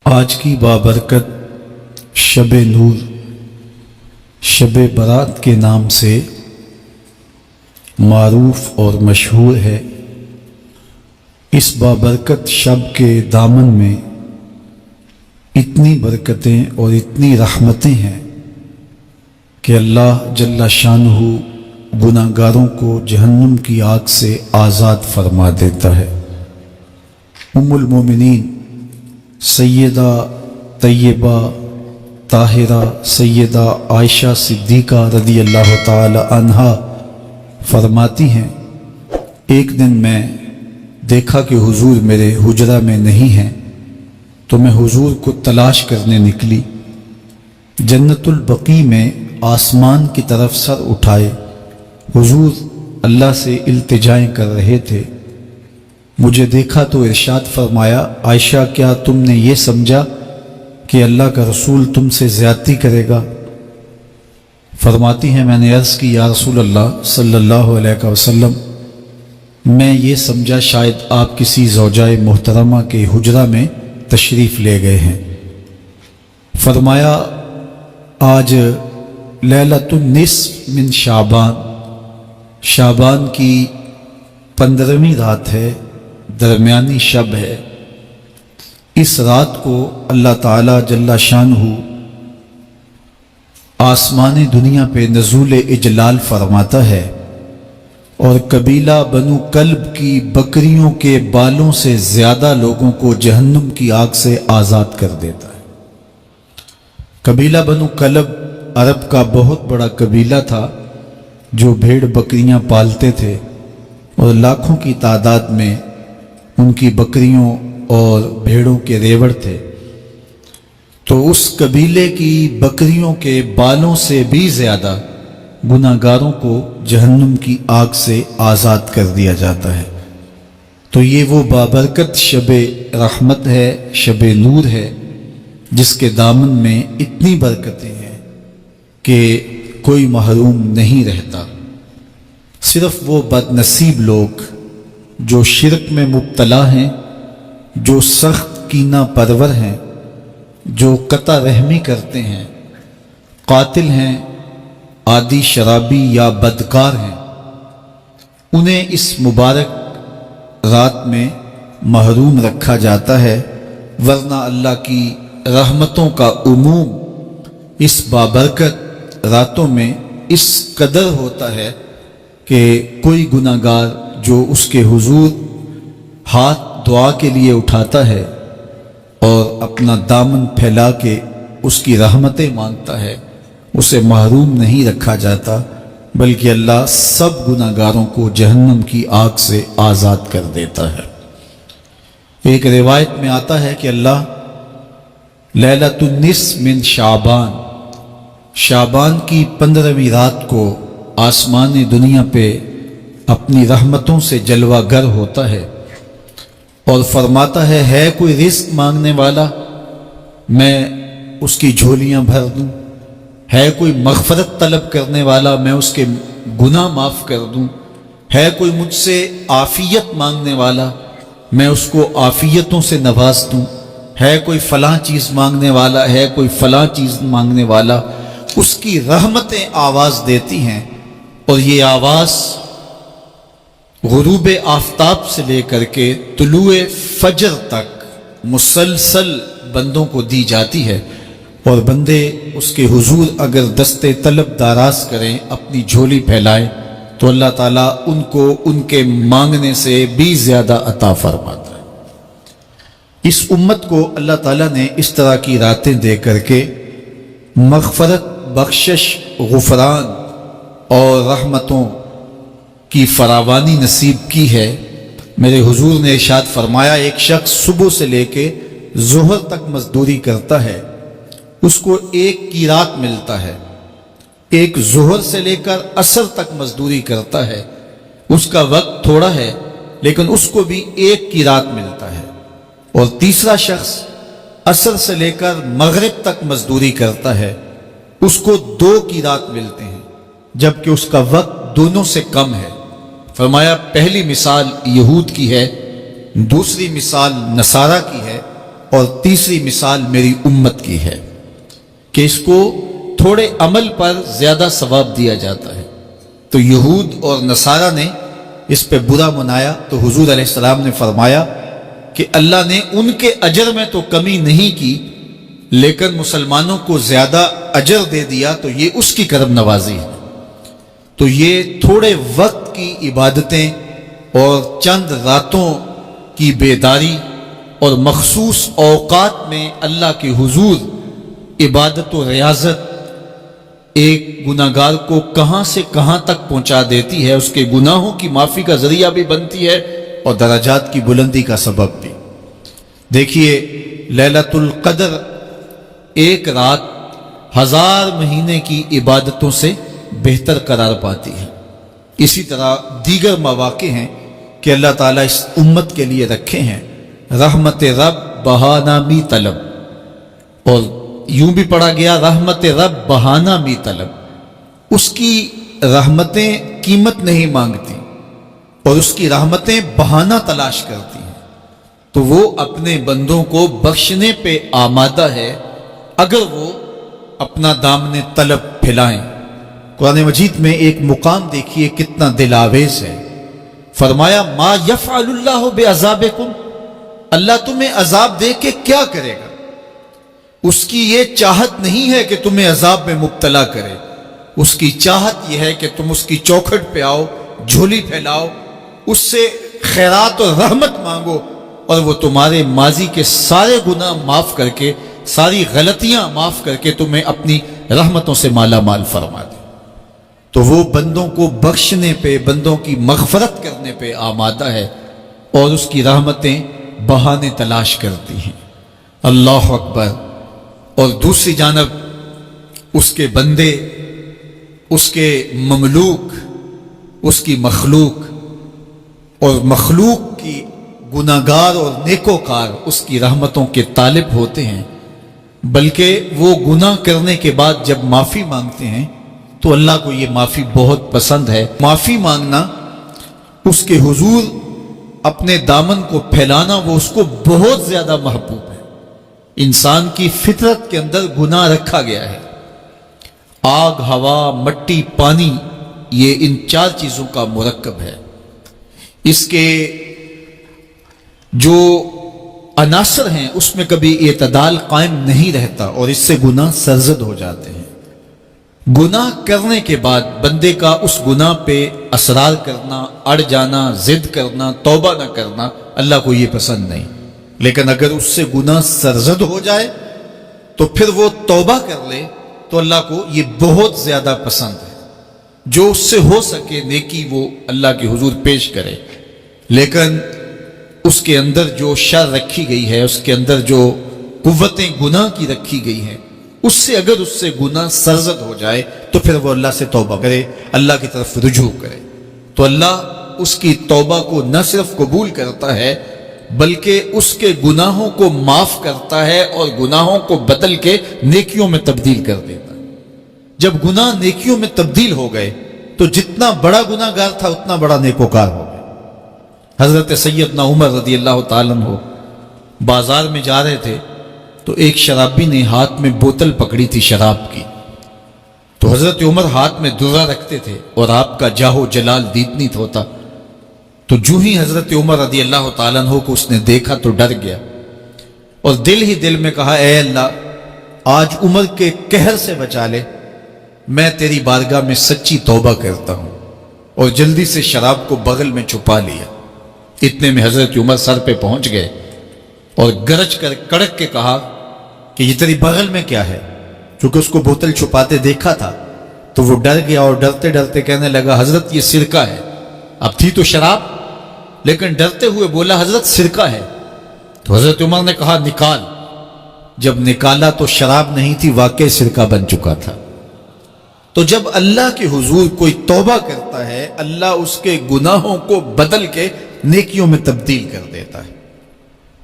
آج کی بابرکت شب نور شب برات کے نام سے معروف اور مشہور ہے۔ اس بابرکت شب کے دامن میں اتنی برکتیں اور اتنی رحمتیں ہیں کہ اللہ جل شانہ گناہ گاروں کو جہنم کی آگ سے آزاد فرما دیتا ہے۔ ام المومنین سیدہ طیبہ طاہرہ سیدہ عائشہ صدیقہ رضی اللہ تعالی عنہا فرماتی ہیں، ایک دن میں دیکھا کہ حضور میرے حجرہ میں نہیں ہیں، تو میں حضور کو تلاش کرنے نکلی۔ جنت البقیع میں آسمان کی طرف سر اٹھائے حضور اللہ سے التجائیں کر رہے تھے۔ مجھے دیکھا تو ارشاد فرمایا، عائشہ کیا تم نے یہ سمجھا کہ اللہ کا رسول تم سے زیادتی کرے گا؟ فرماتی ہیں میں نے عرض کی یا رسول اللہ صلی اللہ علیہ وسلم، میں یہ سمجھا شاید آپ کسی زوجائے محترمہ کے حجرہ میں تشریف لے گئے ہیں۔ فرمایا آج لیلۃ النصف من شعبان، شعبان کی 15ویں رات ہے، درمیانی شب ہے۔ اس رات کو اللہ تعالی جل شانہ آسمان دنیا پہ نزول اجلال فرماتا ہے اور قبیلہ بنو کلب کی بکریوں کے بالوں سے زیادہ لوگوں کو جہنم کی آگ سے آزاد کر دیتا ہے۔ قبیلہ بنو کلب عرب کا بہت بڑا قبیلہ تھا جو بھیڑ بکریاں پالتے تھے اور لاکھوں کی تعداد میں ان کی بکریوں اور بھیڑوں کے ریوڑ تھے۔ تو اس قبیلے کی بکریوں کے بالوں سے بھی زیادہ گناہ گاروں کو جہنم کی آگ سے آزاد کر دیا جاتا ہے۔ تو یہ وہ بابرکت شب رحمت ہے، شب نور ہے، جس کے دامن میں اتنی برکتیں ہیں کہ کوئی محروم نہیں رہتا۔ صرف وہ بد نصیب لوگ جو شرک میں مبتلا ہیں، جو سخت کینہ پرور ہیں، جو قطع رحمی کرتے ہیں، قاتل ہیں، عادی شرابی یا بدکار ہیں، انہیں اس مبارک رات میں محروم رکھا جاتا ہے، ورنہ اللہ کی رحمتوں کا عموم اس بابرکت راتوں میں اس قدر ہوتا ہے کہ کوئی گناہ گار جو اس کے حضور ہاتھ دعا کے لیے اٹھاتا ہے اور اپنا دامن پھیلا کے اس کی رحمتیں مانگتا ہے، اسے محروم نہیں رکھا جاتا، بلکہ اللہ سب گناہ گاروں کو جہنم کی آگ سے آزاد کر دیتا ہے۔ ایک روایت میں آتا ہے کہ اللہ لیلۃ النصف من شعبان، شعبان کی 15ویں رات کو آسمان دنیا پہ اپنی رحمتوں سے جلوہ گر ہوتا ہے اور فرماتا ہے کوئی رزق مانگنے والا، میں اس کی جھولیاں بھر دوں، ہے کوئی مغفرت طلب کرنے والا، میں اس کے گناہ معاف کر دوں، ہے کوئی مجھ سے عافیت مانگنے والا، میں اس کو عافیتوں سے نواز دوں، ہے کوئی فلاں چیز مانگنے والا، ہے کوئی فلاں چیز مانگنے والا، اس کی رحمتیں آواز دیتی ہیں اور یہ آواز غروب آفتاب سے لے کر کے طلوع فجر تک مسلسل بندوں کو دی جاتی ہے، اور بندے اس کے حضور اگر دستے طلب دراز کریں، اپنی جھولی پھیلائیں، تو اللہ تعالیٰ ان کو ان کے مانگنے سے بھی زیادہ عطا فرماتا ہے۔ اس امت کو اللہ تعالیٰ نے اس طرح کی راتیں دے کر کے مغفرت، بخشش، غفران اور رحمتوں کی فراوانی نصیب کی ہے۔ میرے حضور نے ارشاد فرمایا ایک شخص صبح سے لے کے ظہر تک مزدوری کرتا ہے، اس کو 1 قیراط ملتا ہے۔ ایک ظہر سے لے کر عصر تک مزدوری کرتا ہے، اس کا وقت تھوڑا ہے لیکن اس کو بھی 1 قیراط ملتا ہے۔ اور تیسرا شخص عصر سے لے کر مغرب تک مزدوری کرتا ہے، اس کو 2 قیراط ملتے ہیں، جبکہ اس کا وقت دونوں سے کم ہے۔ فرمایا پہلی مثال یہود کی ہے، دوسری مثال نصارہ کی ہے، اور تیسری مثال میری امت کی ہے کہ اس کو تھوڑے عمل پر زیادہ ثواب دیا جاتا ہے۔ تو یہود اور نصارہ نے اس پہ برا منایا تو حضور علیہ السلام نے فرمایا کہ اللہ نے ان کے اجر میں تو کمی نہیں کی، لیکن مسلمانوں کو زیادہ اجر دے دیا، تو یہ اس کی کرم نوازی ہے۔ تو یہ تھوڑے وقت کی عبادتیں اور چند راتوں کی بیداری اور مخصوص اوقات میں اللہ کے حضور عبادت و ریاضت ایک گناہگار کو کہاں سے کہاں تک پہنچا دیتی ہے، اس کے گناہوں کی معافی کا ذریعہ بھی بنتی ہے اور درجات کی بلندی کا سبب بھی۔ دیکھیے لیلۃ القدر ایک رات 1000 مہینے کی عبادتوں سے بہتر قرار پاتی ہے۔ اسی طرح دیگر مواقع ہیں کہ اللہ تعالیٰ اس امت کے لیے رکھے ہیں، رحمت رب بہانہ می طلب، اور یوں بھی پڑھا گیا رحمت رب بہانہ می طلب۔ اس کی رحمتیں قیمت نہیں مانگتی اور اس کی رحمتیں بہانہ تلاش کرتی ہیں، تو وہ اپنے بندوں کو بخشنے پہ آمادہ ہے اگر وہ اپنا دامن طلب پھیلائیں۔ قرآن مجید میں ایک مقام دیکھیے کتنا دل آویز ہے، فرمایا ما یفعل اللہ بعذابکم، اللہ تمہیں عذاب دے کے کیا کرے گا؟ اس کی یہ چاہت نہیں ہے کہ تمہیں عذاب میں مبتلا کرے، اس کی چاہت یہ ہے کہ تم اس کی چوکھٹ پہ آؤ، جھولی پھیلاؤ، اس سے خیرات اور رحمت مانگو، اور وہ تمہارے ماضی کے سارے گناہ معاف کر کے، ساری غلطیاں معاف کر کے تمہیں اپنی رحمتوں سے مالا مال فرما دے۔ تو وہ بندوں کو بخشنے پہ، بندوں کی مغفرت کرنے پہ آمادہ ہے اور اس کی رحمتیں بہانے تلاش کرتی ہیں۔ اللہ اکبر۔ اور دوسری جانب اس کے بندے، اس کے مملوک، اس کی مخلوق، اور مخلوق کی گناہگار اور نیکوکار اس کی رحمتوں کے طالب ہوتے ہیں، بلکہ وہ گناہ کرنے کے بعد جب معافی مانگتے ہیں تو اللہ کو یہ معافی بہت پسند ہے۔ معافی مانگنا، اس کے حضور اپنے دامن کو پھیلانا، وہ اس کو بہت زیادہ محبوب ہے۔ انسان کی فطرت کے اندر گناہ رکھا گیا ہے، آگ، ہوا، مٹی، پانی، یہ ان 4 چیزوں کا مرکب ہے۔ اس کے جو عناصر ہیں اس میں کبھی اعتدال قائم نہیں رہتا اور اس سے گناہ سرزد ہو جاتے ہیں۔ گناہ کرنے کے بعد بندے کا اس گناہ پہ اصرار کرنا، اڑ جانا، ضد کرنا، توبہ نہ کرنا اللہ کو یہ پسند نہیں، لیکن اگر اس سے گناہ سرزد ہو جائے تو پھر وہ توبہ کر لے تو اللہ کو یہ بہت زیادہ پسند ہے۔ جو اس سے ہو سکے نیکی وہ اللہ کے حضور پیش کرے، لیکن اس کے اندر جو شر رکھی گئی ہے، اس کے اندر جو قوتیں گناہ کی رکھی گئی ہیں، اس سے اگر اس سے گناہ سرزد ہو جائے تو پھر وہ اللہ سے توبہ کرے، اللہ کی طرف رجوع کرے، تو اللہ اس کی توبہ کو نہ صرف قبول کرتا ہے بلکہ اس کے گناہوں کو معاف کرتا ہے اور گناہوں کو بدل کے نیکیوں میں تبدیل کر دیتا ہے۔ جب گناہ نیکیوں میں تبدیل ہو گئے تو جتنا بڑا گناہ گار تھا اتنا بڑا نیکوکار ہو گیا۔ حضرت سیدنا عمر رضی اللہ تعالیٰ عنہ بازار میں جا رہے تھے تو ایک شرابی نے ہاتھ میں بوتل پکڑی تھی شراب کی، تو حضرت عمر ہاتھ میں درہ رکھتے تھے اور آپ کا جاہ و جلال دیدنیت ہوتا، تو جو ہی حضرت عمر رضی اللہ تعالیٰ عنہ کو اس نے دیکھا تو ڈر گیا اور دل ہی دل میں کہا اے اللہ آج عمر کے قہر سے بچا لے، میں تیری بارگاہ میں سچی توبہ کرتا ہوں، اور جلدی سے شراب کو بغل میں چھپا لیا۔ اتنے میں حضرت عمر سر پہ پہنچ گئے اور گرج کر کڑک کے کہا کہ یہ تیری بغل میں کیا ہے؟ چونکہ اس کو بوتل چھپاتے دیکھا تھا تو وہ ڈر گیا اور ڈرتے ڈرتے کہنے لگا حضرت یہ سرکہ ہے۔ اب تھی تو شراب، لیکن ڈرتے ہوئے بولا حضرت سرکہ ہے۔ تو حضرت عمر نے کہا نکال۔ جب نکالا تو شراب نہیں تھی، واقعی سرکہ بن چکا تھا۔ تو جب اللہ کے حضور کوئی توبہ کرتا ہے اللہ اس کے گناہوں کو بدل کے نیکیوں میں تبدیل کر دیتا ہے۔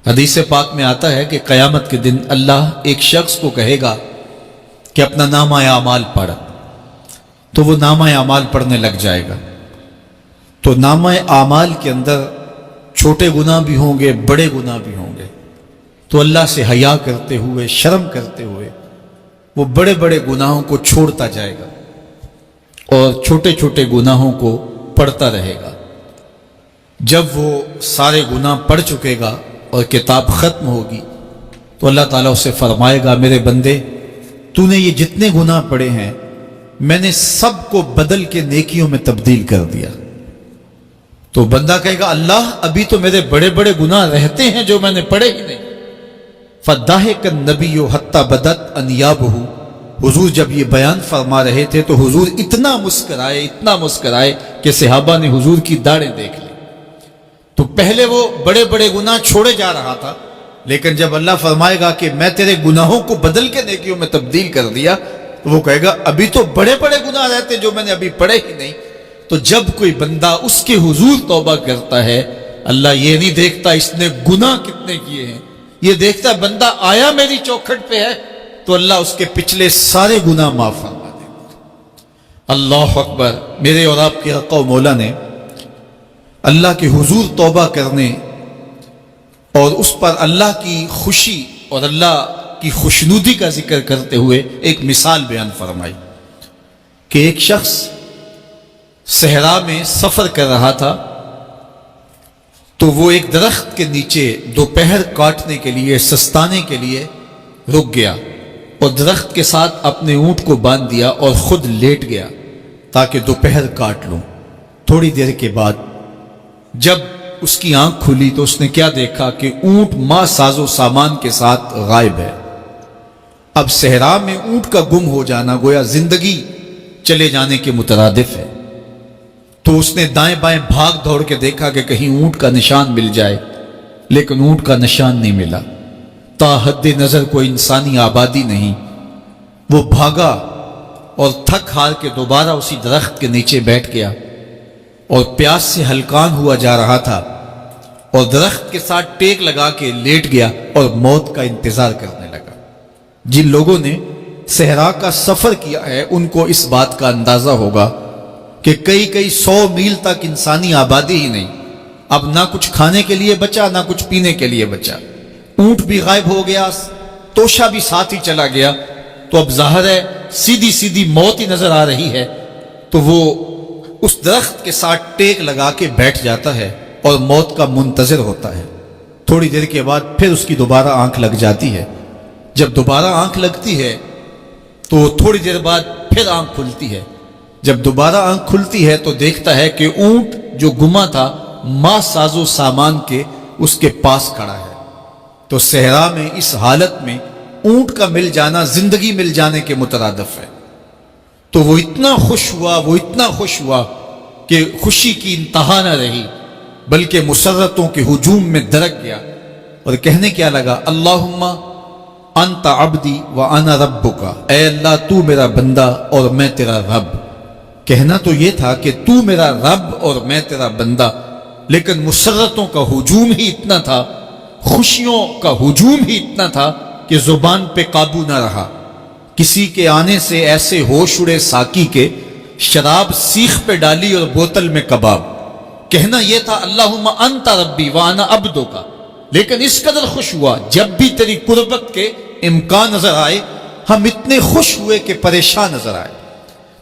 حدیث پاک میں آتا ہے کہ قیامت کے دن اللہ ایک شخص کو کہے گا کہ اپنا نامہ اعمال پڑھ، تو وہ نامہ اعمال پڑھنے لگ جائے گا، تو نامہ اعمال کے اندر چھوٹے گناہ بھی ہوں گے، بڑے گناہ بھی ہوں گے، تو اللہ سے حیا کرتے ہوئے، شرم کرتے ہوئے وہ بڑے بڑے گناہوں کو چھوڑتا جائے گا اور چھوٹے چھوٹے گناہوں کو پڑھتا رہے گا۔ جب وہ سارے گناہ پڑھ چکے گا اور کتاب ختم ہوگی تو اللہ تعالیٰ اسے فرمائے گا، میرے بندے تو نے یہ جتنے گناہ پڑھے ہیں میں نے سب کو بدل کے نیکیوں میں تبدیل کر دیا۔ تو بندہ کہے گا، اللہ ابھی تو میرے بڑے بڑے گناہ رہتے ہیں جو میں نے پڑھے ہی نہیں۔ فَضَحِكَ النَّبِيُّ حَتَّى بَدَتْ أَنْيَابُهُ، حضور جب یہ بیان فرما رہے تھے تو حضور اتنا مسکرائے کہ صحابہ نے حضور کی داڑھیں دیکھ لی۔ تو پہلے وہ بڑے بڑے گناہ چھوڑے جا رہا تھا، لیکن جب اللہ فرمائے گا کہ میں تیرے گناہوں کو بدل کے نیکیوں میں تبدیل کر دیا، تو وہ کہے گا ابھی تو بڑے بڑے گناہ رہتے جو میں نے ابھی پڑھے ہی نہیں۔ تو جب کوئی بندہ اس کے حضور توبہ کرتا ہے، اللہ یہ نہیں دیکھتا اس نے گناہ کتنے کیے ہیں، یہ دیکھتا بندہ آیا میری چوکھٹ پہ ہے تو اللہ اس کے پچھلے سارے گناہ معاف فرما دے۔ اللہ اکبر۔ میرے اور آپ کے آقا و مولا نے اللہ کے حضور توبہ کرنے اور اس پر اللہ کی خوشی اور اللہ کی خوشنودی کا ذکر کرتے ہوئے ایک مثال بیان فرمائی کہ ایک شخص صحرا میں سفر کر رہا تھا، تو وہ ایک درخت کے نیچے دوپہر کاٹنے کے لیے، سستانے کے لیے رک گیا اور درخت کے ساتھ اپنے اونٹ کو باندھ دیا اور خود لیٹ گیا تاکہ دوپہر کاٹ لوں۔ تھوڑی دیر کے بعد جب اس کی آنکھ کھلی تو اس نے کیا دیکھا کہ اونٹ ماں ساز و سامان کے ساتھ غائب ہے۔ اب صحرا میں اونٹ کا گم ہو جانا گویا زندگی چلے جانے کے مترادف ہے۔ تو اس نے دائیں بائیں بھاگ دوڑ کے دیکھا کہ کہیں اونٹ کا نشان مل جائے، لیکن اونٹ کا نشان نہیں ملا۔ تا حد نظر کوئی انسانی آبادی نہیں۔ وہ بھاگا اور تھک ہار کے دوبارہ اسی درخت کے نیچے بیٹھ گیا اور پیاس سے ہلکان ہوا جا رہا تھا اور درخت کے ساتھ ٹیک لگا کے لیٹ گیا اور موت کا انتظار کرنے لگا۔ جن لوگوں نے صحرا کا سفر کیا ہے ان کو اس بات کا اندازہ ہوگا کہ کئی 100 میل تک انسانی آبادی ہی نہیں، اب نہ کچھ کھانے کے لیے بچا نہ کچھ پینے کے لیے بچا، اونٹ بھی غائب ہو گیا، توشا بھی ساتھ ہی چلا گیا، تو اب ظاہر ہے سیدھی موت ہی نظر آ رہی ہے۔ تو وہ اس درخت کے ساتھ ٹیک لگا کے بیٹھ جاتا ہے اور موت کا منتظر ہوتا ہے۔ تھوڑی دیر کے بعد پھر اس کی دوبارہ آنکھ لگ جاتی ہے۔ جب دوبارہ آنکھ لگتی ہے تو تھوڑی دیر بعد پھر آنکھ کھلتی ہے۔ جب دوبارہ آنکھ کھلتی ہے تو دیکھتا ہے کہ اونٹ جو گما تھا ماں ساز و سامان کے اس کے پاس کھڑا ہے۔ تو صحرا میں اس حالت میں اونٹ کا مل جانا زندگی مل جانے کے مترادف ہے۔ تو وہ اتنا خوش ہوا کہ خوشی کی انتہا نہ رہی، بلکہ مسرتوں کے ہجوم میں درک گیا اور کہنے کیا لگا، اللہم انت عبدی وانا ربک، اے اللہ تو میرا بندہ اور میں تیرا رب۔ کہنا تو یہ تھا کہ تو میرا رب اور میں تیرا بندہ، لیکن مسرتوں کا ہجوم ہی اتنا تھا، خوشیوں کا ہجوم ہی اتنا تھا کہ زبان پہ قابو نہ رہا۔ کسی کے آنے سے ایسے ہوش اڑے ساکی کے، شراب سیخ پہ ڈالی اور بوتل میں کباب۔ کہنا یہ تھا اللہم انت ربی وانا عبدک، لیکن اس قدر خوش ہوا جب بھی تیری قربت کے امکان نظر آئے ہم اتنے خوش ہوئے کہ پریشان نظر آئے۔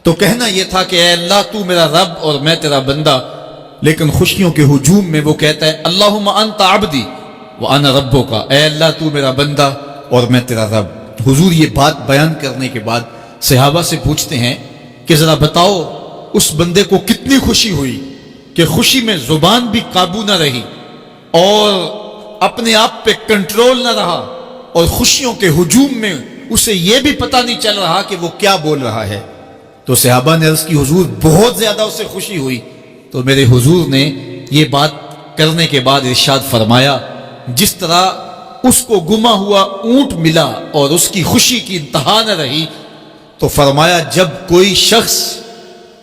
تو کہنا یہ تھا کہ اے اللہ تو میرا رب اور میں تیرا بندہ، لیکن خوشیوں کے ہجوم میں وہ کہتا ہے اللہم انت عبدی وانا ربک، اے اللہ تو میرا بندہ اور میں تیرا رب۔ حضور یہ بات بیان کرنے کے بعد صحابہ سے پوچھتے ہیں کہ ذرا بتاؤ اس بندے کو کتنی خوشی ہوئی کہ خوشی میں زبان بھی قابو نہ رہی اور اپنے آپ پہ کنٹرول نہ رہا، اور خوشیوں کے ہجوم میں اسے یہ بھی پتہ نہیں چل رہا کہ وہ کیا بول رہا ہے۔ تو صحابہ نے عرض کی حضور بہت زیادہ اسے خوشی ہوئی۔ تو میرے حضور نے یہ بات کرنے کے بعد ارشاد فرمایا، جس طرح اس کو گما ہوا اونٹ ملا اور اس کی خوشی کی انتہا نہ رہی، تو فرمایا جب کوئی شخص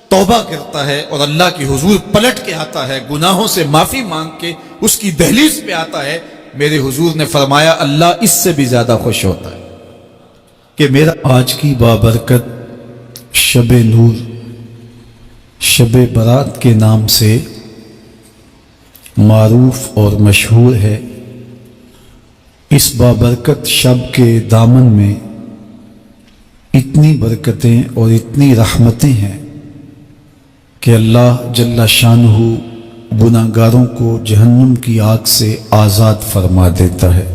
توبہ کرتا ہے اور اللہ کے حضور پلٹ کے آتا ہے، گناہوں سے معافی مانگ کے اس کی دہلیز پہ آتا ہے، میرے حضور نے فرمایا اللہ اس سے بھی زیادہ خوش ہوتا ہے کہ میرا آج کی بابرکت شب نور، شب برات کے نام سے معروف اور مشہور ہے۔ اس بابرکت شب کے دامن میں اتنی برکتیں اور اتنی رحمتیں ہیں کہ اللہ جل شانہ گناہ گاروں کو جہنم کی آگ سے آزاد فرما دیتا ہے۔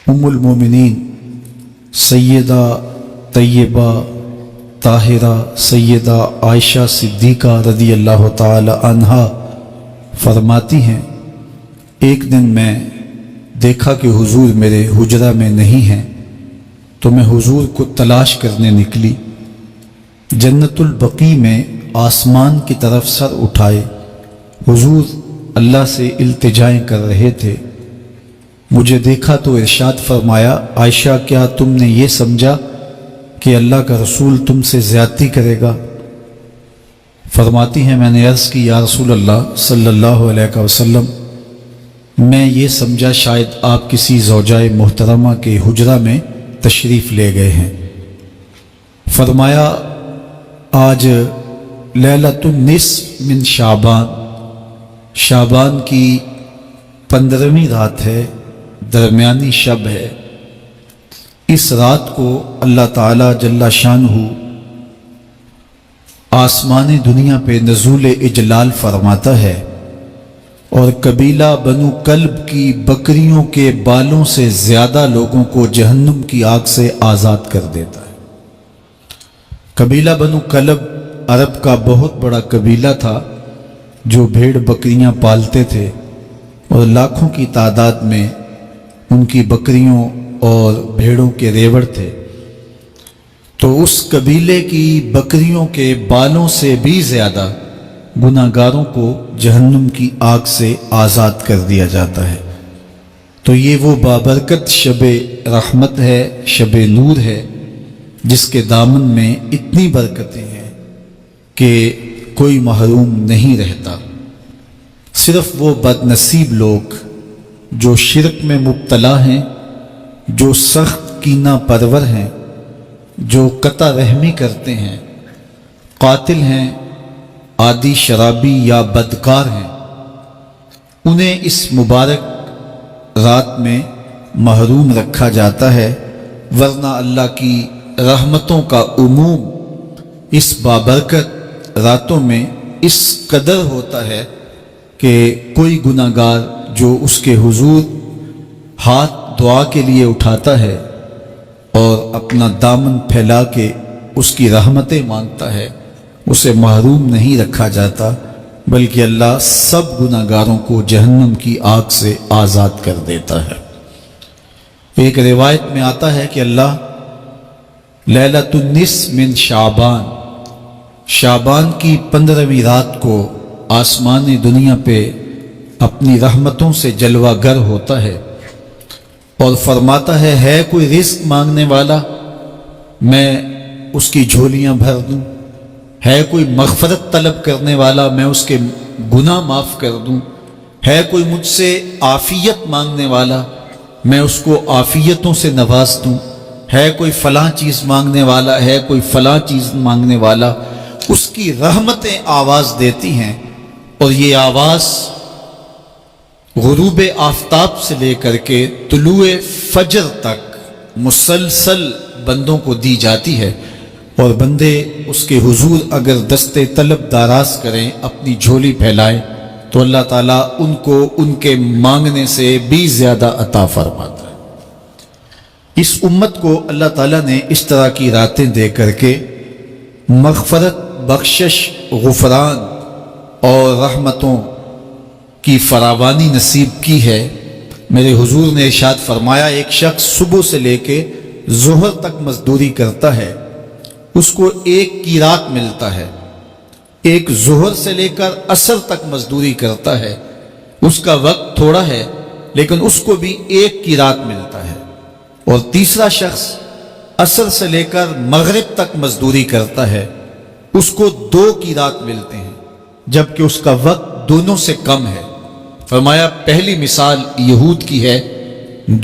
ام المومنین سیدہ طیبہ طاہرہ سیدہ عائشہ صدیقہ رضی اللہ تعالی عنہا فرماتی ہیں، ایک دن میں دیکھا کہ حضور میرے حجرہ میں نہیں ہیں، تو میں حضور کو تلاش کرنے نکلی۔ جنت البقیع میں آسمان کی طرف سر اٹھائے حضور اللہ سے التجائیں کر رہے تھے۔ مجھے دیکھا تو ارشاد فرمایا، عائشہ کیا تم نے یہ سمجھا کہ اللہ کا رسول تم سے زیادتی کرے گا؟ فرماتی ہیں میں نے عرض کی یا رسول اللہ صلی اللہ علیہ وسلم، میں یہ سمجھا شاید آپ کسی زوجائے محترمہ کے حجرہ میں تشریف لے گئے ہیں۔ فرمایا آج لیلۃ النصف من شعبان، شعبان کی 15ویں رات ہے، درمیانی شب ہے۔ اس رات کو اللہ تعالی جل شانہ آسمان دنیا پہ نزول اجلال فرماتا ہے اور قبیلہ بنو کلب کی بکریوں کے بالوں سے زیادہ لوگوں کو جہنم کی آگ سے آزاد کر دیتا ہے۔ قبیلہ بنو کلب عرب کا بہت بڑا قبیلہ تھا جو بھیڑ بکریاں پالتے تھے اور لاکھوں کی تعداد میں ان کی بکریوں اور بھیڑوں کے ریوڑ تھے۔ تو اس قبیلے کی بکریوں کے بالوں سے بھی زیادہ گناہ گاروں کو جہنم کی آگ سے آزاد کر دیا جاتا ہے۔ تو یہ وہ بابرکت شب رحمت ہے، شب نور ہے، جس کے دامن میں اتنی برکتیں ہیں کہ کوئی محروم نہیں رہتا۔ صرف وہ بد نصیب لوگ جو شرک میں مبتلا ہیں، جو سخت کینہ پرور ہیں، جو قطع رحمی کرتے ہیں، قاتل ہیں، عادی شرابی یا بدکار ہیں، انہیں اس مبارک رات میں محروم رکھا جاتا ہے، ورنہ اللہ کی رحمتوں کا عموم اس بابرکت راتوں میں اس قدر ہوتا ہے کہ کوئی گناہ گار جو اس کے حضور ہاتھ دعا کے لیے اٹھاتا ہے اور اپنا دامن پھیلا کے اس کی رحمتیں مانگتا ہے، اسے محروم نہیں رکھا جاتا، بلکہ اللہ سب گناہ گاروں کو جہنم کی آگ سے آزاد کر دیتا ہے۔ ایک روایت میں آتا ہے کہ اللہ لیلۃ النصف من شعبان، شعبان کی 15ویں رات کو آسمان دنیا پہ اپنی رحمتوں سے جلوہ گر ہوتا ہے اور فرماتا ہے کوئی رزق مانگنے والا، میں اس کی جھولیاں بھر دوں، ہے کوئی مغفرت طلب کرنے والا، میں اس کے گناہ معاف کر دوں، ہے کوئی مجھ سے عافیت مانگنے والا، میں اس کو عافیتوں سے نواز دوں، ہے کوئی فلاں چیز مانگنے والا، ہے کوئی فلاں چیز مانگنے والا، اس کی رحمتیں آواز دیتی ہیں اور یہ آواز غروب آفتاب سے لے کر کے طلوع فجر تک مسلسل بندوں کو دی جاتی ہے، اور بندے اس کے حضور اگر دستے طلب دراز کریں، اپنی جھولی پھیلائیں، تو اللہ تعالیٰ ان کو ان کے مانگنے سے بھی زیادہ عطا فرماتا ہے۔ اس امت کو اللہ تعالیٰ نے اس طرح کی راتیں دے کر کے مغفرت، بخشش، غفران اور رحمتوں کی فراوانی نصیب کی ہے۔ میرے حضور نے ارشاد فرمایا ایک شخص صبح سے لے کے ظہر تک مزدوری کرتا ہے، اس کو ایک کی رات ملتا ہے۔ ایک ظہر سے لے کر عصر تک مزدوری کرتا ہے، اس کا وقت تھوڑا ہے لیکن اس کو بھی ایک کی رات ملتا ہے۔ اور تیسرا شخص عصر سے لے کر مغرب تک مزدوری کرتا ہے، اس کو 2 کی رات ملتے ہیں، جبکہ اس کا وقت دونوں سے کم ہے۔ فرمایا پہلی مثال یہود کی ہے،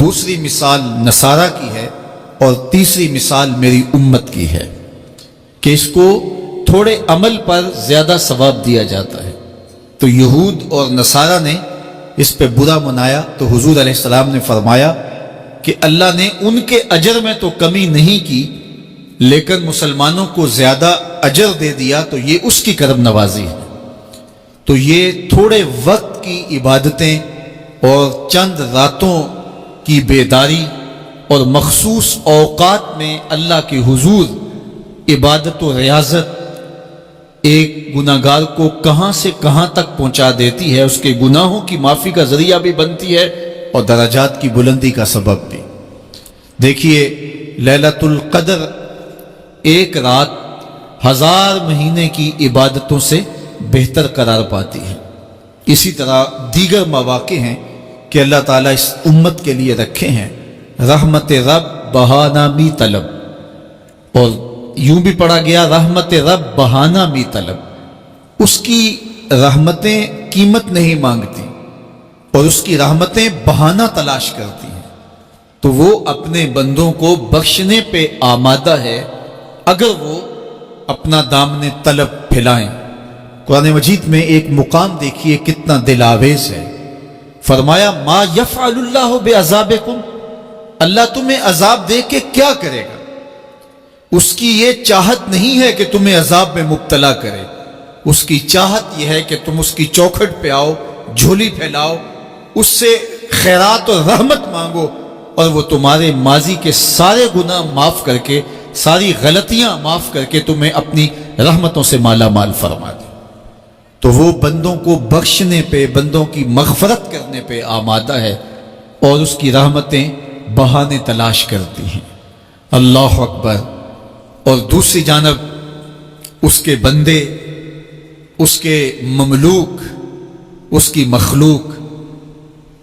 دوسری مثال نصارہ کی ہے، اور تیسری مثال میری امت کی ہے کہ اس کو تھوڑے عمل پر زیادہ ثواب دیا جاتا ہے۔ تو یہود اور نصارہ نے اس پہ برا منایا تو حضور علیہ السلام نے فرمایا کہ اللہ نے ان کے اجر میں تو کمی نہیں کی لیکن مسلمانوں کو زیادہ اجر دے دیا، تو یہ اس کی کرم نوازی ہے۔ تو یہ تھوڑے وقت کی عبادتیں اور چند راتوں کی بیداری اور مخصوص اوقات میں اللہ کے حضور عبادت و ریاضت ایک گناہگار کو کہاں سے کہاں تک پہنچا دیتی ہے، اس کے گناہوں کی معافی کا ذریعہ بھی بنتی ہے اور درجات کی بلندی کا سبب بھی۔ دیکھیے لیلۃ القدر ایک رات 1000 مہینے کی عبادتوں سے بہتر قرار پاتی ہے۔ اسی طرح دیگر مواقع ہیں کہ اللہ تعالیٰ اس امت کے لیے رکھے ہیں، رحمت رب بہانہ می طلب، اور یوں بھی پڑھا گیا رحمت رب بہانہ می طلب۔ اس کی رحمتیں قیمت نہیں مانگتی اور اس کی رحمتیں بہانہ تلاش کرتی ہیں، تو وہ اپنے بندوں کو بخشنے پہ آمادہ ہے اگر وہ اپنا دامن طلب پھیلائیں۔ قرآن مجید میں ایک مقام دیکھیے کتنا دل آویز ہے، فرمایا ما یفعل اللہ بعذابکم، اللہ تمہیں عذاب دے کے کیا کرے گا؟ اس کی یہ چاہت نہیں ہے کہ تمہیں عذاب میں مبتلا کرے، اس کی چاہت یہ ہے کہ تم اس کی چوکھٹ پہ آؤ، جھولی پھیلاؤ، اس سے خیرات اور رحمت مانگو، اور وہ تمہارے ماضی کے سارے گناہ معاف کر کے، ساری غلطیاں معاف کر کے تمہیں اپنی رحمتوں سے مالا مال فرما دے۔ تو وہ بندوں کو بخشنے پہ، بندوں کی مغفرت کرنے پہ آمادہ ہے اور اس کی رحمتیں بہانے تلاش کرتی ہیں۔ اللہ اکبر۔ اور دوسری جانب اس کے بندے، اس کے مملوک، اس کی مخلوق،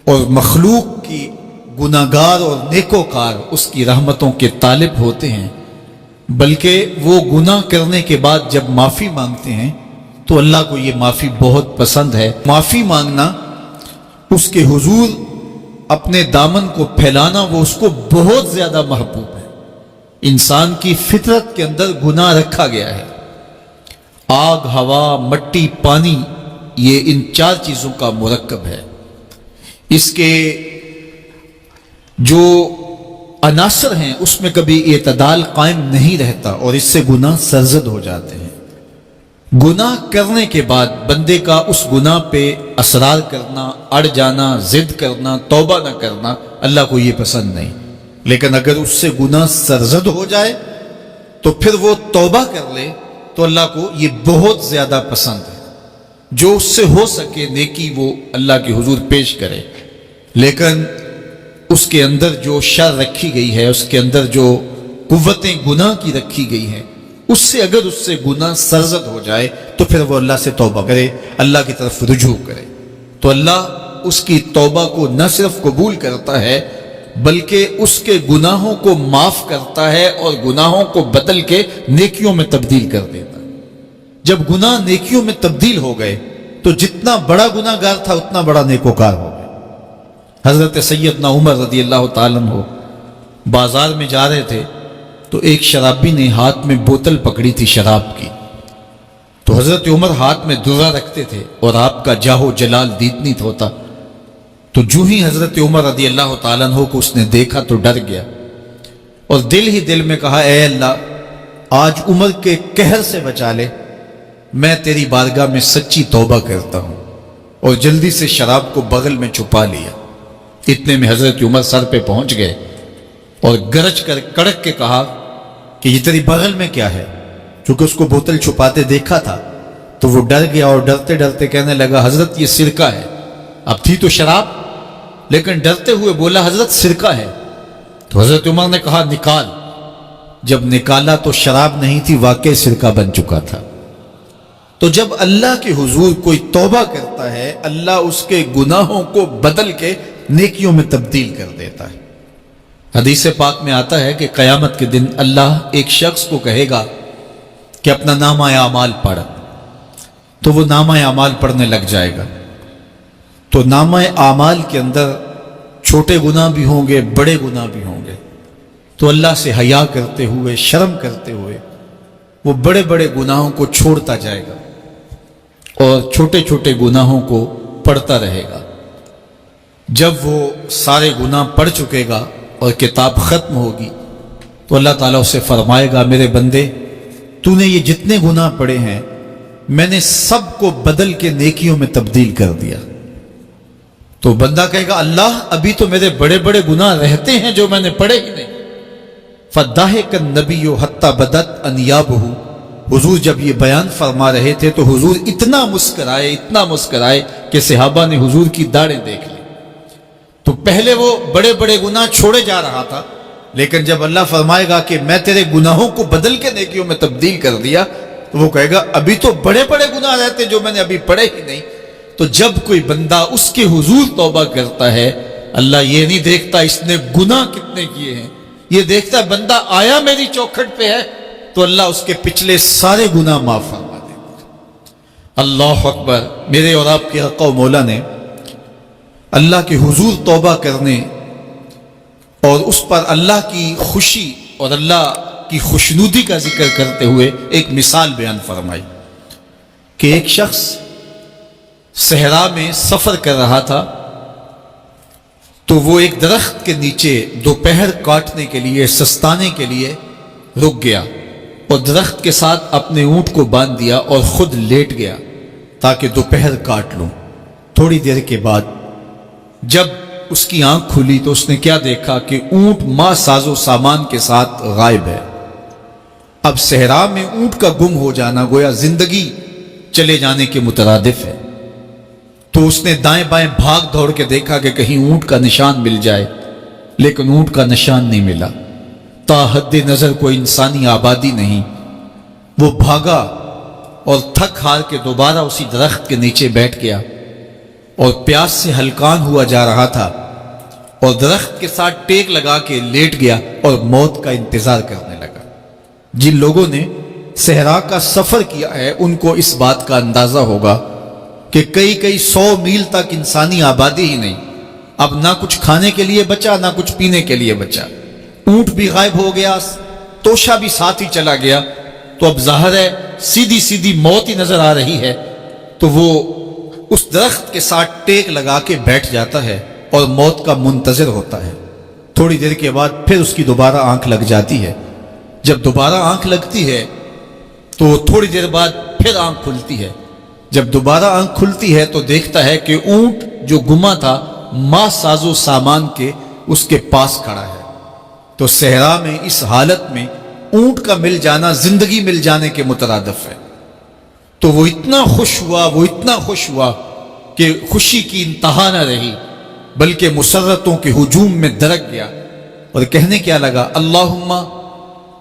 اور مخلوق کی گناہگار اور نیکوکار اس کی رحمتوں کے طالب ہوتے ہیں، بلکہ وہ گناہ کرنے کے بعد جب معافی مانگتے ہیں تو اللہ کو یہ معافی بہت پسند ہے۔ معافی مانگنا، اس کے حضور اپنے دامن کو پھیلانا، وہ اس کو بہت زیادہ محبوب ہے۔ انسان کی فطرت کے اندر گناہ رکھا گیا ہے، آگ، ہوا، مٹی، پانی، یہ ان 4 چیزوں کا مرکب ہے۔ اس کے جو عناصر ہیں اس میں کبھی اعتدال قائم نہیں رہتا اور اس سے گناہ سرزد ہو جاتے ہیں۔ گناہ کرنے کے بعد بندے کا اس گناہ پہ اصرار کرنا، اڑ جانا، ضد کرنا، توبہ نہ کرنا اللہ کو یہ پسند نہیں، لیکن اگر اس سے گناہ سرزد ہو جائے تو پھر وہ توبہ کر لے تو اللہ کو یہ بہت زیادہ پسند ہے۔ جو اس سے ہو سکے نیکی وہ اللہ کے حضور پیش کرے، لیکن اس کے اندر جو شر رکھی گئی ہے، اس کے اندر جو قوتیں گناہ کی رکھی گئی ہیں، اس سے اگر اس سے گناہ سرزد ہو جائے تو پھر وہ اللہ سے توبہ کرے، اللہ کی طرف رجوع کرے، تو اللہ اس کی توبہ کو نہ صرف قبول کرتا ہے بلکہ اس کے گناہوں کو معاف کرتا ہے اور گناہوں کو بدل کے نیکیوں میں تبدیل کر دیتا ہے۔ جب گناہ نیکیوں میں تبدیل ہو گئے تو جتنا بڑا گناہ گار تھا اتنا بڑا نیکوکار ہو گیا۔ حضرت سیدنا عمر رضی اللہ تعالیٰ عنہ بازار میں جا رہے تھے تو ایک شرابی نے ہاتھ میں بوتل پکڑی تھی شراب کی، تو حضرت عمر ہاتھ میں درہ رکھتے تھے اور آپ کا جاہ و جلال دیدنیت ہوتا، تو جو ہی حضرت عمر رضی اللہ تعالیٰ عنہ کو اس نے دیکھا تو ڈر گیا اور دل ہی دل میں کہا اے اللہ آج عمر کے قہر سے بچا لے، میں تیری بارگاہ میں سچی توبہ کرتا ہوں، اور جلدی سے شراب کو بغل میں چھپا لیا۔ اتنے میں حضرت عمر سر پہ پہنچ گئے اور گرج کر کڑک کے کہا کہ یہ تیری بغل میں کیا ہے؟ چونکہ اس کو بوتل چھپاتے دیکھا تھا تو وہ ڈر گیا اور ڈرتے ڈرتے کہنے لگا حضرت یہ سرکہ ہے۔ اب تھی تو شراب لیکن ڈرتے ہوئے بولا حضرت سرکہ ہے، تو حضرت عمر نے کہا نکال۔ جب نکالا تو شراب نہیں تھی، واقعی سرکہ بن چکا تھا۔ تو جب اللہ کے حضور کوئی توبہ کرتا ہے اللہ اس کے گناہوں کو بدل کے نیکیوں میں تبدیل کر دیتا ہے۔ حدیث پاک میں آتا ہے کہ قیامت کے دن اللہ ایک شخص کو کہے گا کہ اپنا نامہ اعمال پڑھ، تو وہ نامہ اعمال پڑھنے لگ جائے گا، تو نامہ اعمال کے اندر چھوٹے گناہ بھی ہوں گے، بڑے گناہ بھی ہوں گے، تو اللہ سے حیا کرتے ہوئے، شرم کرتے ہوئے وہ بڑے بڑے گناہوں کو چھوڑتا جائے گا اور چھوٹے چھوٹے گناہوں کو پڑھتا رہے گا۔ جب وہ سارے گناہ پڑھ چکے گا اور کتاب ختم ہوگی تو اللہ تعالیٰ اسے فرمائے گا میرے بندے تو نے یہ جتنے گناہ پڑے ہیں میں نے سب کو بدل کے نیکیوں میں تبدیل کر دیا۔ تو بندہ کہے گا اللہ ابھی تو میرے بڑے بڑے گناہ رہتے ہیں جو میں نے پڑھے ہی نہیں۔ فَضَحِكَ النَّبِيُّ حَتَّى بَدَتْ أَنْيَابُهُ، حضور جب یہ بیان فرما رہے تھے تو حضور اتنا مسکرائے کہ صحابہ نے حضور کی داڑھیں دیکھ لی۔ تو پہلے وہ بڑے بڑے گناہ چھوڑے جا رہا تھا، لیکن جب اللہ فرمائے گا کہ میں تیرے گناہوں کو بدل کے نیکیوں میں تبدیل کر دیا تو وہ کہے گا ابھی تو بڑے بڑے گناہ رہتے جو میں نے ابھی پڑھے ہی نہیں۔ تو جب کوئی بندہ اس کے حضور توبہ کرتا ہے، اللہ یہ نہیں دیکھتا اس نے گناہ کتنے کیے ہیں، یہ دیکھتا ہے بندہ آیا میری چوکھٹ پہ ہے تو اللہ اس کے پچھلے سارے گناہ معاف فرما دیتا۔ اللہ اکبر۔ میرے اور آپ کے آقا و مولا نے اللہ کے حضور توبہ کرنے اور اس پر اللہ کی خوشی اور اللہ کی خوشنودی کا ذکر کرتے ہوئے ایک مثال بیان فرمائی کہ ایک شخص صحرا میں سفر کر رہا تھا تو وہ ایک درخت کے نیچے دوپہر کاٹنے کے لیے سستانے کے لیے رک گیا اور درخت کے ساتھ اپنے اونٹ کو باندھ دیا اور خود لیٹ گیا تاکہ دوپہر کاٹ لوں۔ تھوڑی دیر کے بعد جب اس کی آنکھ کھلی تو اس نے کیا دیکھا کہ اونٹ ماں ساز و سامان کے ساتھ غائب ہے۔ اب صحرا میں اونٹ کا گم ہو جانا گویا زندگی چلے جانے کے مترادف ہے۔ تو اس نے دائیں بائیں بھاگ دوڑ کے دیکھا کہ کہیں اونٹ کا نشان مل جائے، لیکن اونٹ کا نشان نہیں ملا۔ تا حد نظر کوئی انسانی آبادی نہیں۔ وہ بھاگا اور تھک ہار کے دوبارہ اسی درخت کے نیچے بیٹھ گیا اور پیاس سے ہلکان ہوا جا رہا تھا اور درخت کے ساتھ ٹیک لگا کے لیٹ گیا اور موت کا انتظار کرنے لگا۔ جن لوگوں نے صحرا کا سفر کیا ہے ان کو اس بات کا اندازہ ہوگا کہ کئی 100 میل تک انسانی آبادی ہی نہیں، اب نہ کچھ کھانے کے لیے بچا نہ کچھ پینے کے لیے بچا، اونٹ بھی غائب ہو گیا، توشا بھی ساتھ ہی چلا گیا، تو اب ظاہر ہے سیدھی موت ہی نظر آ رہی ہے۔ تو وہ اس درخت کے ساتھ ٹیک لگا کے بیٹھ جاتا ہے اور موت کا منتظر ہوتا ہے۔ تھوڑی دیر کے بعد پھر اس کی دوبارہ آنکھ لگ جاتی ہے۔ جب دوبارہ آنکھ لگتی ہے تو تھوڑی دیر بعد پھر آنکھ کھلتی ہے۔ جب دوبارہ آنکھ کھلتی ہے تو دیکھتا ہے کہ اونٹ جو گما تھا ماں ساز و سامان کے اس کے پاس کھڑا ہے۔ تو صحرا میں اس حالت میں اونٹ کا مل جانا زندگی مل جانے کے مترادف ہے۔ تو وہ اتنا خوش ہوا کہ خوشی کی انتہا نہ رہی، بلکہ مسرتوں کے ہجوم میں درک گیا اور کہنے کیا لگا اللہم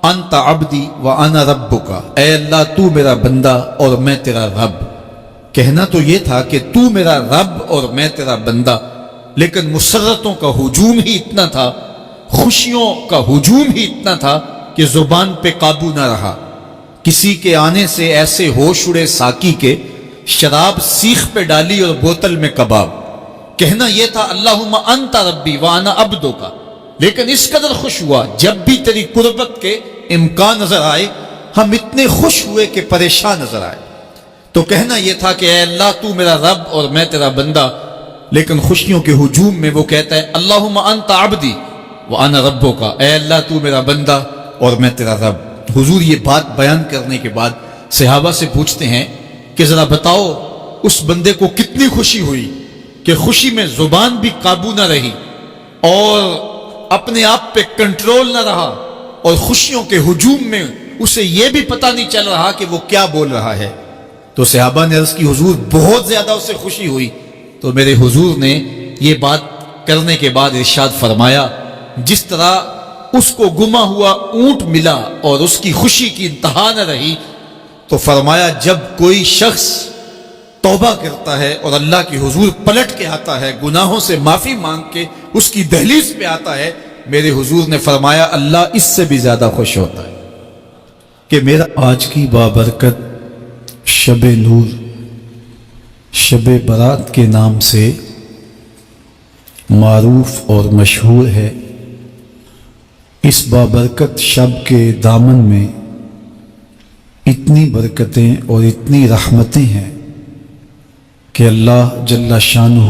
انت عبدی وانا ربک، اے اللہ تو میرا بندہ اور میں تیرا رب۔ کہنا تو یہ تھا کہ تو میرا رب اور میں تیرا بندہ، لیکن مسرتوں کا ہجوم ہی اتنا تھا، خوشیوں کا ہجوم ہی اتنا تھا کہ زبان پہ قابو نہ رہا۔ کسی کے آنے سے ایسے ہوش اڑے ساکی کے، شراب سیخ پہ ڈالی اور بوتل میں کباب۔ کہنا یہ تھا اللہم انت ربی وانا عبدک، لیکن اس قدر خوش ہوا جب بھی تیری قربت کے امکان نظر آئے ہم اتنے خوش ہوئے کہ پریشان نظر آئے۔ تو کہنا یہ تھا کہ اے اللہ تو میرا رب اور میں تیرا بندہ، لیکن خوشیوں کے ہجوم میں وہ کہتا ہے اللہم انت عبدی وانا ربک، اے اللہ تو میرا بندہ اور میں تیرا رب۔ حضور یہ بات بیان کرنے کے بعد صحابہ سے پوچھتے ہیں کہ ذرا بتاؤ اس بندے کو کتنی خوشی ہوئی کہ خوشی میں زبان بھی قابو نہ رہی اور اپنے آپ پہ کنٹرول نہ رہا، اور خوشیوں کے ہجوم میں اسے یہ بھی پتہ نہیں چل رہا کہ وہ کیا بول رہا ہے۔ تو صحابہ نے عرض کی حضور بہت زیادہ اسے خوشی ہوئی۔ تو میرے حضور نے یہ بات کرنے کے بعد ارشاد فرمایا جس طرح اس کو گما ہوا اونٹ ملا اور اس کی خوشی کی انتہا نہ رہی، تو فرمایا جب کوئی شخص توبہ کرتا ہے اور اللہ کے حضور پلٹ کے آتا ہے، گناہوں سے معافی مانگ کے اس کی دہلیز پہ آتا ہے، میرے حضور نے فرمایا اللہ اس سے بھی زیادہ خوش ہوتا ہے کہ میرا آج کی بابرکت شب نور، شب برات کے نام سے معروف اور مشہور ہے۔ اس بابرکت شب کے دامن میں اتنی برکتیں اور اتنی رحمتیں ہیں کہ اللہ جل شانہ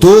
2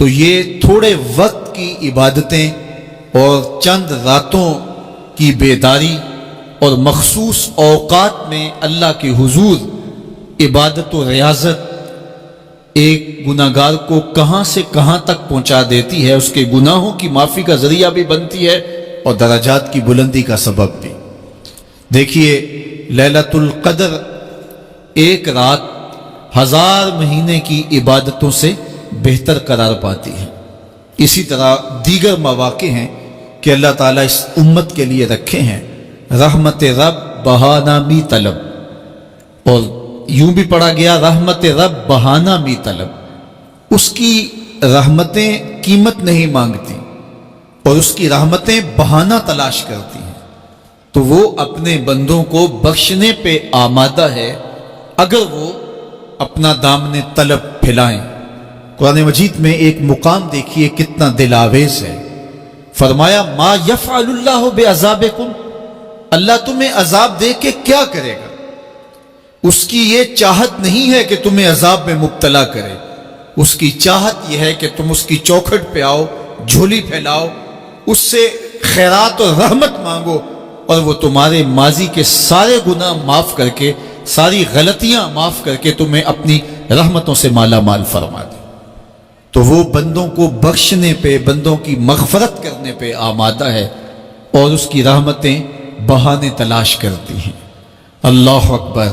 تو یہ تھوڑے وقت کی عبادتیں اور چند راتوں کی بیداری اور مخصوص اوقات میں اللہ کے حضور عبادت و ریاضت ایک گناہگار کو کہاں سے کہاں تک پہنچا دیتی ہے، اس کے گناہوں کی معافی کا ذریعہ بھی بنتی ہے اور درجات کی بلندی کا سبب بھی۔ دیکھیے لیلۃ القدر ایک رات 1000 مہینے کی عبادتوں سے بہتر قرار پاتی ہے۔ اسی طرح دیگر مواقع ہیں کہ اللہ تعالیٰ اس امت کے لیے رکھے ہیں، رحمت رب بہانہ می طلب، اور یوں بھی پڑھا گیا رحمت رب بہانہ می طلب۔ اس کی رحمتیں قیمت نہیں مانگتی اور اس کی رحمتیں بہانہ تلاش کرتی ہیں، تو وہ اپنے بندوں کو بخشنے پہ آمادہ ہے اگر وہ اپنا دامن طلب پھیلائیں۔ قرآن مجید میں ایک مقام دیکھیے کتنا دل آویز ہے، فرمایا ما یفعل اللہ بعذابکم، اللہ تمہیں عذاب دے کے کیا کرے گا؟ اس کی یہ چاہت نہیں ہے کہ تمہیں عذاب میں مبتلا کرے، اس کی چاہت یہ ہے کہ تم اس کی چوکھٹ پہ آؤ، جھولی پھیلاؤ، اس سے خیرات اور رحمت مانگو، اور وہ تمہارے ماضی کے سارے گناہ معاف کر کے، ساری غلطیاں معاف کر کے تمہیں اپنی رحمتوں سے مالا مال فرما دے۔ تو وہ بندوں کو بخشنے پہ، بندوں کی مغفرت کرنے پہ آمادہ ہے اور اس کی رحمتیں بہانے تلاش کرتی ہیں۔ اللہ اکبر۔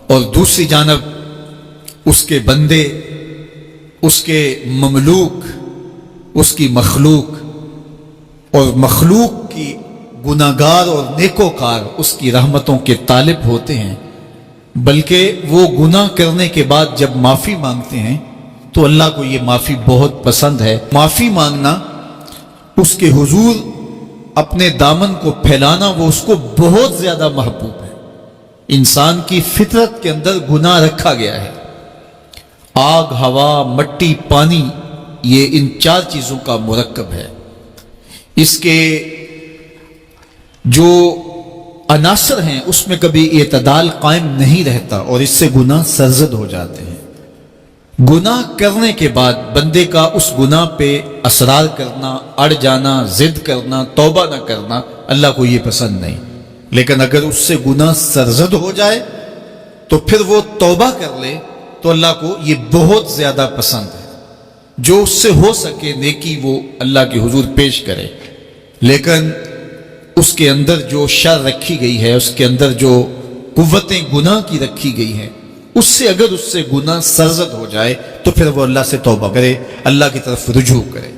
اور دوسری جانب اس کے بندے، اس کے مملوک، اس کی مخلوق، اور مخلوق کی گناہگار اور نیکوکار اس کی رحمتوں کے طالب ہوتے ہیں، بلکہ وہ گناہ کرنے کے بعد جب معافی مانگتے ہیں تو اللہ کو یہ معافی بہت پسند ہے۔ معافی مانگنا، اس کے حضور اپنے دامن کو پھیلانا، وہ اس کو بہت زیادہ محبوب ہے۔ انسان کی فطرت کے اندر گناہ رکھا گیا ہے، آگ، ہوا، مٹی، پانی، یہ ان 4 چیزوں کا مرکب ہے۔ اس کے جو عناصر ہیں اس میں کبھی اعتدال قائم نہیں رہتا اور اس سے گناہ سرزد ہو جاتے ہیں۔ گناہ کرنے کے بعد بندے کا اس گناہ پہ اصرار کرنا، اڑ جانا، ضد کرنا، توبہ نہ کرنا، اللہ کو یہ پسند نہیں۔ لیکن اگر اس سے گناہ سرزد ہو جائے تو پھر وہ توبہ کر لے تو اللہ کو یہ بہت زیادہ پسند ہے۔ جو اس سے ہو سکے نیکی وہ اللہ کے حضور پیش کرے، لیکن اس کے اندر جو شر رکھی گئی ہے، اس کے اندر جو قوتیں گناہ کی رکھی گئی ہیں، اس سے اگر اس سے گناہ سرزد ہو جائے تو پھر وہ اللہ سے توبہ کرے، اللہ کی طرف رجوع کرے،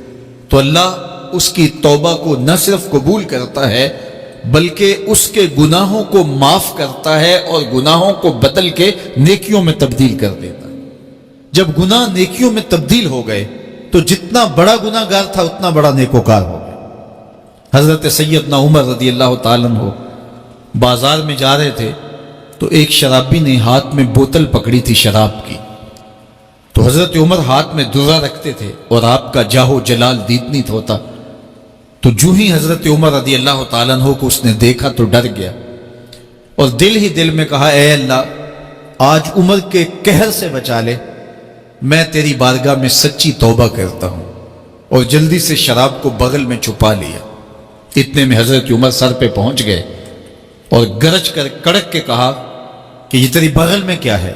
تو اللہ اس کی توبہ کو نہ صرف قبول کرتا ہے بلکہ اس کے گناہوں کو معاف کرتا ہے اور گناہوں کو بدل کے نیکیوں میں تبدیل کر دیتا ہے۔ جب گناہ نیکیوں میں تبدیل ہو گئے تو جتنا بڑا گناہ گار تھا اتنا بڑا نیکوکار ہو گیا۔ حضرت سیدنا عمر رضی اللہ تعالیٰ عنہ بازار میں جا رہے تھے تو ایک شرابی نے ہاتھ میں بوتل پکڑی تھی شراب کی، تو حضرت عمر ہاتھ میں درہ رکھتے تھے اور آپ کا جاہو جلال دیدنیت ہوتا، تو جو ہی حضرت عمر رضی اللہ تعالیٰ عنہ کو اس نے دیکھا تو ڈر گیا اور دل ہی دل میں کہا، اے اللہ آج عمر کے قہر سے بچا لے، میں تیری بارگاہ میں سچی توبہ کرتا ہوں، اور جلدی سے شراب کو بغل میں چھپا لیا۔ اتنے میں حضرت عمر سر پہ پہنچ گئے اور گرج کر کڑک کے کہا کہ یہ تیری بغل میں کیا ہے؟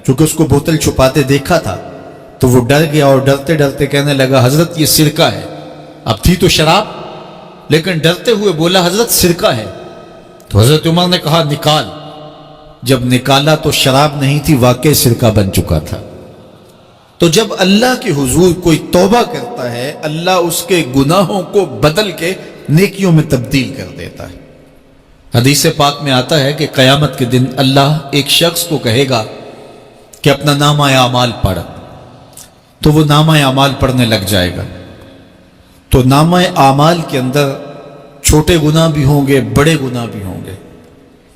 چونکہ اس کو بوتل چھپاتے دیکھا تھا تو وہ ڈر گیا اور ڈرتے ڈرتے کہنے لگا، حضرت یہ سرکہ ہے۔ اب تھی تو شراب، لیکن ڈرتے ہوئے بولا، حضرت سرکہ ہے۔ تو حضرت عمر نے کہا، نکال۔ جب نکالا تو شراب نہیں تھی، واقعی سرکہ بن چکا تھا۔ تو جب اللہ کے حضور کوئی توبہ کرتا ہے، اللہ اس کے گناہوں کو بدل کے نیکیوں میں تبدیل کر دیتا ہے۔ حدیث پاک میں آتا ہے کہ قیامت کے دن اللہ ایک شخص کو کہے گا کہ اپنا نامہ اعمال پڑھ، تو وہ نامہ اعمال پڑھنے لگ جائے گا، تو نامہ اعمال کے اندر چھوٹے گناہ بھی ہوں گے، بڑے گناہ بھی ہوں گے،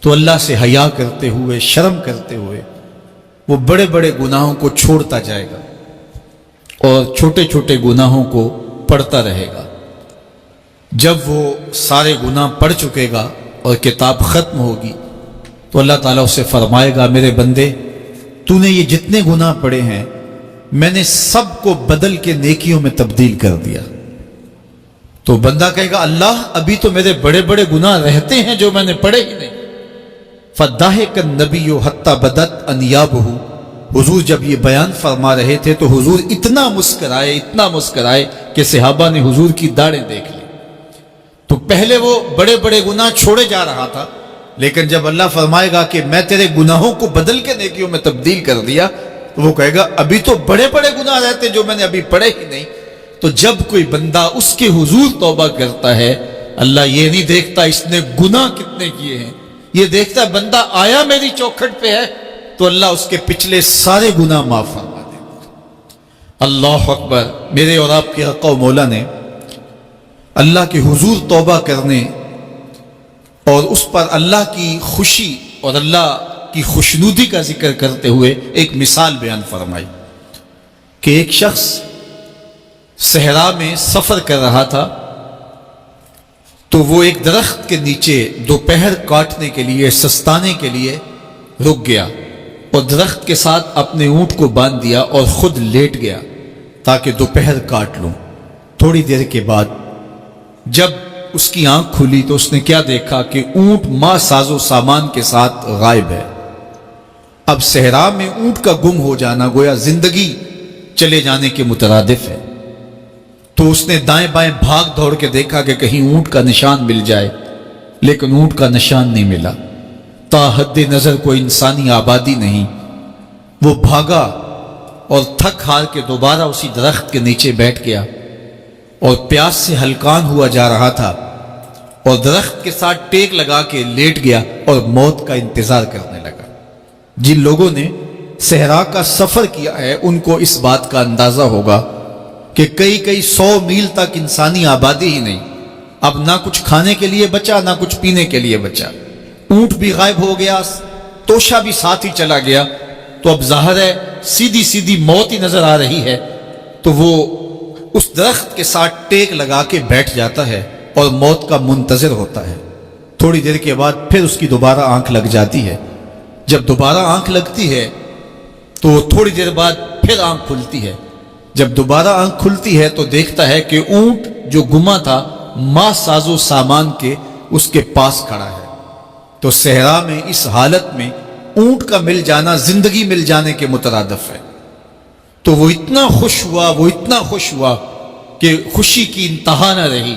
تو اللہ سے حیا کرتے ہوئے، شرم کرتے ہوئے وہ بڑے بڑے گناہوں کو چھوڑتا جائے گا اور چھوٹے چھوٹے گناہوں کو پڑھتا رہے گا۔ جب وہ سارے گناہ پڑھ چکے گا اور کتاب ختم ہوگی تو اللہ تعالیٰ اسے فرمائے گا، میرے بندے تو نے یہ جتنے گناہ پڑھے ہیں میں نے سب کو بدل کے نیکیوں میں تبدیل کر دیا. تو بندہ کہے گا اللہ ابھی تو میرے بڑے بڑے گناہ رہتے ہیں جو میں نے پڑھے ہی نہیں. فَضَحِكَ النَّبِيُّ حَتَّى بَدَتْ أَنْيَابُهُ. حضور جب یہ بیان فرما رہے تھے تو حضور اتنا مسکرائے کہ صحابہ نے حضور کی داڑھیں دیکھ لی. تو پہلے وہ بڑے بڑے گناہ چھوڑے جا رہا تھا، لیکن جب اللہ فرمائے گا کہ میں تیرے گناہوں کو بدل کے نیکیوں میں تبدیل کر دیا، تو وہ کہے گا ابھی تو بڑے بڑے گناہ رہتے جو میں نے ابھی پڑھے ہی نہیں. تو جب کوئی بندہ اس کے حضور توبہ کرتا ہے، اللہ یہ نہیں دیکھتا اس نے گناہ کتنے کیے ہیں، یہ دیکھتا ہے بندہ آیا میری چوکھٹ پہ ہے تو اللہ اس کے پچھلے سارے گناہ معاف فرما دے. اللہ اکبر. میرے اور آپ کے آقا و مولا نے اللہ کے حضور توبہ کرنے اور اس پر اللہ کی خوشی اور اللہ کی خوشنودی کا ذکر کرتے ہوئے ایک مثال بیان فرمائی کہ ایک شخص صحرا میں سفر کر رہا تھا تو وہ ایک درخت کے نیچے دوپہر کاٹنے کے لیے، سستانے کے لیے رک گیا اور درخت کے ساتھ اپنے اونٹ کو باندھ دیا اور خود لیٹ گیا تاکہ دوپہر کاٹ لوں. تھوڑی دیر کے بعد جب اس کی آنکھ کھلی تو اس نے کیا دیکھا کہ اونٹ ماں ساز و سامان کے ساتھ غائب ہے. اب صحرا میں اونٹ کا گم ہو جانا گویا زندگی چلے جانے کے مترادف ہے. تو اس نے دائیں بائیں بھاگ دوڑ کے دیکھا کہ کہیں اونٹ کا نشان مل جائے، لیکن اونٹ کا نشان نہیں ملا. تا حد نظر کوئی انسانی آبادی نہیں. وہ بھاگا اور تھک ہار کے دوبارہ اسی درخت کے نیچے بیٹھ گیا اور پیاس سے ہلکان ہوا جا رہا تھا اور درخت کے ساتھ ٹیک لگا کے لیٹ گیا اور موت کا انتظار کرنے لگا. جن لوگوں نے صحرا کا سفر کیا ہے ان کو اس بات کا اندازہ ہوگا کہ کئی 100 میل تک انسانی آبادی ہی نہیں. اب نہ کچھ کھانے کے لیے بچا نہ کچھ پینے کے لیے بچا. اونٹ بھی غائب ہو گیا، توشا بھی ساتھ ہی چلا گیا. تو اب ظاہر ہے سیدھی موت ہی نظر آ رہی ہے. تو وہ اس درخت کے ساتھ ٹیک لگا کے بیٹھ جاتا ہے اور موت کا منتظر ہوتا ہے. تھوڑی دیر کے بعد پھر اس کی دوبارہ آنکھ لگ جاتی ہے. جب دوبارہ آنکھ لگتی ہے تو تھوڑی دیر بعد پھر آنکھ کھلتی ہے. جب دوبارہ آنکھ کھلتی ہے تو دیکھتا ہے کہ اونٹ جو گما تھا ماں ساز و سامان کے اس کے پاس کھڑا ہے. تو صحرا میں اس حالت میں اونٹ کا مل جانا زندگی مل جانے کے مترادف ہے. تو وہ اتنا خوش ہوا کہ خوشی کی انتہا نہ رہی،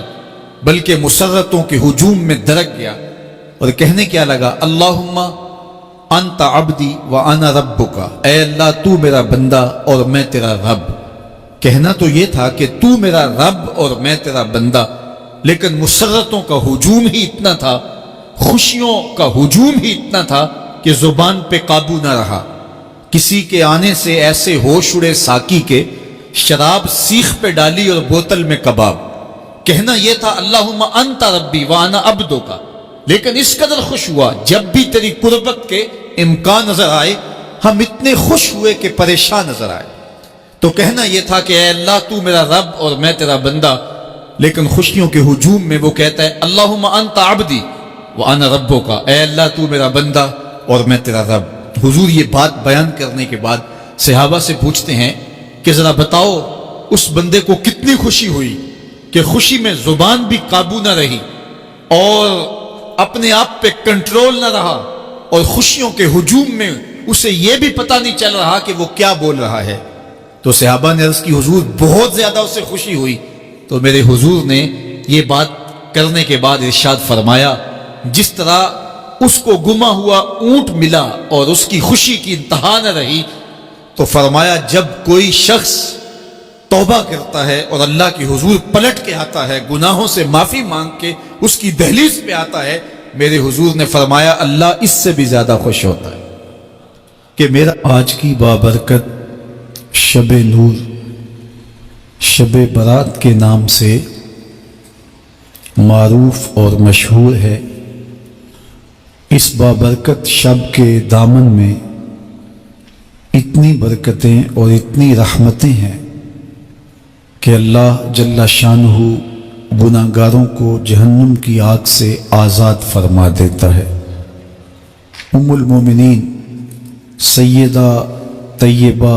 بلکہ مسرتوں کے ہجوم میں درک گیا اور کہنے کیا لگا اللہم انت عبدی وانا ربک. اے اللہ تو میرا بندہ اور میں تیرا رب. کہنا تو یہ تھا کہ تو میرا رب اور میں تیرا بندہ، لیکن مسرتوں کا ہجوم ہی اتنا تھا، خوشیوں کا ہجوم ہی اتنا تھا کہ زبان پہ قابو نہ رہا. کسی کے آنے سے ایسے ہوش اڑے ساکی کے، شراب سیخ پہ ڈالی اور بوتل میں کباب. کہنا یہ تھا اللہم انت ربی وانا عبدک، لیکن اس قدر خوش ہوا جب بھی تیری قربت کے امکان نظر آئے ہم اتنے خوش ہوئے کہ پریشان نظر آئے. تو کہنا یہ تھا کہ اے اللہ تو میرا رب اور میں تیرا بندہ، لیکن خوشیوں کے ہجوم میں وہ کہتا ہے اللہم انت عبدی وانا ربک. اے اللہ تو میرا بندہ اور میں تیرا رب. حضور یہ بات بیان کرنے کے بعد صحابہ سے پوچھتے ہیں کہ ذرا بتاؤ اس بندے کو کتنی خوشی ہوئی کہ خوشی میں زبان بھی قابو نہ رہی اور اپنے آپ پہ کنٹرول نہ رہا، اور خوشیوں کے ہجوم میں اسے یہ بھی پتہ نہیں چل رہا کہ وہ کیا بول رہا ہے. تو صحابہ نے عرض کی حضور بہت زیادہ اسے خوشی ہوئی. تو میرے حضور نے یہ بات کرنے کے بعد ارشاد فرمایا جس طرح اس کو گما ہوا اونٹ ملا اور اس کی خوشی کی انتہا نہ رہی، تو فرمایا جب کوئی شخص توبہ کرتا ہے اور اللہ کی حضور پلٹ کے آتا ہے، گناہوں سے معافی مانگ کے اس کی دہلیز پہ آتا ہے، میرے حضور نے فرمایا اللہ اس سے بھی زیادہ خوش ہوتا ہے. کہ میرا آج کی بابرکت شب نور، شب برات کے نام سے معروف اور مشہور ہے. اس بابرکت شب کے دامن میں اتنی برکتیں اور اتنی رحمتیں ہیں کہ اللہ جل شانہ گناہگاروں کو جہنم کی آگ سے آزاد فرما دیتا ہے. ام المومنین سیدہ طیبہ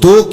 2